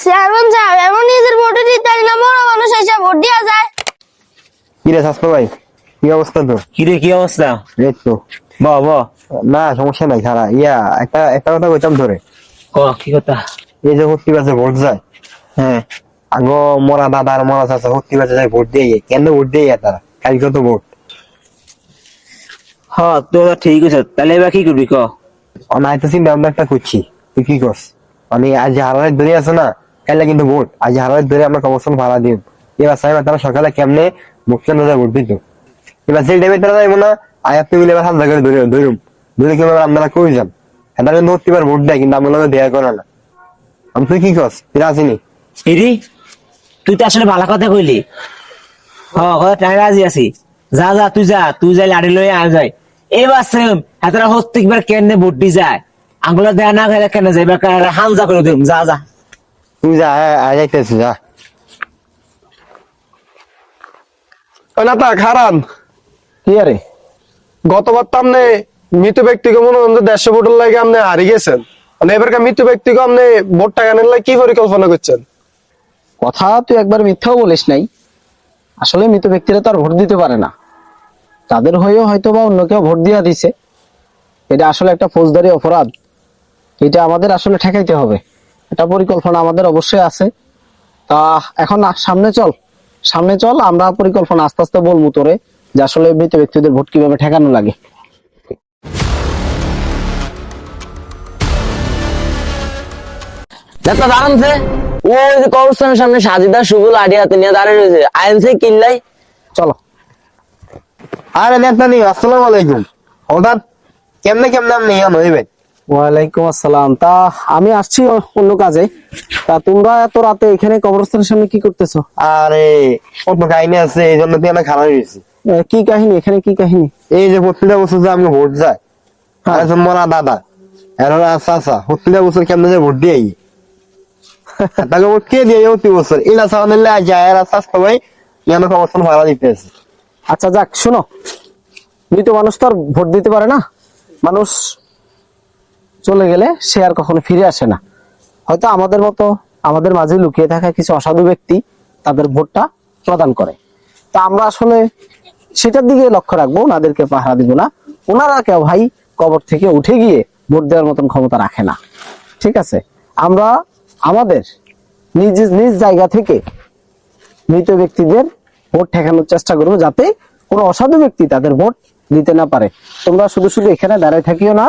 Chairman সাহেব এমন নিজের ভোটে দিতে না, বড় মানুষ এসে ভোট দিয়া যায়। কিরে স্বাস্থ্য ভাই, কি অবস্থা তোর? কিরে কি অবস্থা? এই তো। ব না সমস্যা নাই, খারা একটা একটা কথা বলতাম ধরে। কি কথা? এই যে ভর্তি বাজে ভোট যায়, হ্যাঁ আগো মরা দাদা আর মরা চাচা ভর্তি বাজে যায় ভোট দিয়ে, কেন ভোট দিয়ে তারা? কালকে তো ভোট। হ্যাঁ তো ঠিক আছে, তাহলে এবার কি করবি ক? অনায় তো চিন্তা ভাবনা একটা করছি, তুই কি করস? মানে আজ হারারে ধরে আছে না, কাইলে কিন্তু ভোট, আজ হারারে ধরে আমরা কবরস্থান ভাড়া দিই। এবার সাহেব তারা সকালে কেমনে ভোট কেন্দ্র যায় ভোট দিত। এবার যে টাইমে তারা যাইবো না, আয়াত মিলে এবার হাত জায়গায় ধরে কি আমরা কই যান? এটা কিন্তু ভর্তি বার ভোট দেয়, কিন্তু আমার লোক দেয়া করে না। আমি তুই কি করস? ফিরে আসিনি। এরি তুই তো আসলে ভালো কথা কইলি। হ্যাঁ রাজি আছি। যা যা তুই যাই লাড়ি লয়ে আয় যায়। এবার সেম এতটা প্রত্যেকবার কেন ভোট দি যায়, আঙ্গুলা দেয়া না গেলে কেন যাইবা হামজা করে দিম। যা যা তুই যা, যাইতেছি যা। না খারান কি আরে গতবার তো আপনি মৃত ব্যক্তিকে মনে করেন 150 ভোটের লাগে আপনি হারিয়ে গেছেন, মানে এবারকার মৃত ব্যক্তিকে আপনি ভোট টাকানোর লাগে কি পরিকল্পনা করছেন? কথা তুই একবার মিথ্যাও বলিস নাই। আসলে মৃত ব্যক্তিরা তো আর ভোট দিতে পারে না, তাদের হয়েও হয়তো বা অন্য কেউ ভোট দিয়া দিছে। এটা আসলে একটা ফৌজদারি অপরাধ, এটা আমাদের আসলে ঠেকাইতে হবে। এটা পরিকল্পনা আমাদের অবশ্যই আছে। তা এখন সামনে চল, আমরা পরিকল্পনা আস্তে আস্তে বলবো তোরে যে আসলে মৃত ব্যক্তিদের ভোট কিভাবে ঠেকানো লাগে। দাঁড়ানছে ওই যে কবরস্থানের সামনে সাজিদা শুভ লাঠি হাতে নিয়ে দাঁড়িয়ে রয়েছে, আইনছে কিল্লাই। চলো। আরে নেতা নেই, আসসালামু আলাইকুম। হঠাৎ কেমনে আপনি হইবে? ওয়ালাইকুম আসসালাম। তা আমি আসছি অন্য কাজে। তা তোমরা এত রাতে এখানে কবরস্থানের সামনে কি করতেছো? আরে কত কাহিনী আছে, এই জন্য তুই খারাপ হয়েছি। কি কাহিনী এখানে, কি কাহিনী? এই যে প্রত্যেকটা বছর যে আমি ভোট যায়, আর মরা দাদা এরা চাচা প্রত্যেকটা বছর কেমনে যে ভোট দিয়ে তাকে ভোট কে দিয়ে প্রতি বছর এলা চাওয়ান যায়, এরা স্বাস্থ্য ভাই কেন অবস্থান ভাড়া দিতে আছে। আচ্ছা যাক, শোনো, মৃত মানুষ তো আর ভোট দিতে পারে না। মানুষ চলে গেলে সে আর কখনো ফিরে আসে না। হয়তো আমাদের মতো আমাদের মাঝে লুকিয়ে থাকা কিছু অসাধু ব্যক্তি তাদের ভোটটা প্রদান করে। তা আমরা আসলে সেটার দিকে লক্ষ্য রাখবো, ওনাদেরকে পাহারা দিব না। ওনারা কেউ ভাই কবর থেকে উঠে গিয়ে ভোট দেওয়ার মতন ক্ষমতা রাখে না। ঠিক আছে, আমরা আমাদের নিজ জায়গা থেকে মৃত ব্যক্তিদের ভোট ঠেকানোর চেষ্টা করবো, যাতে কোনো অসাধু ব্যক্তি তাদের ভোট দিতে না পারে। তোমরা শুধু এখানে দাঁড়ায় থাকিও না,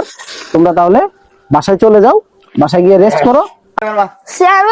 তোমরা তাহলে বাসায় চলে যাও, বাসায় গিয়ে রেস্ট করো। চেয়ারম্যান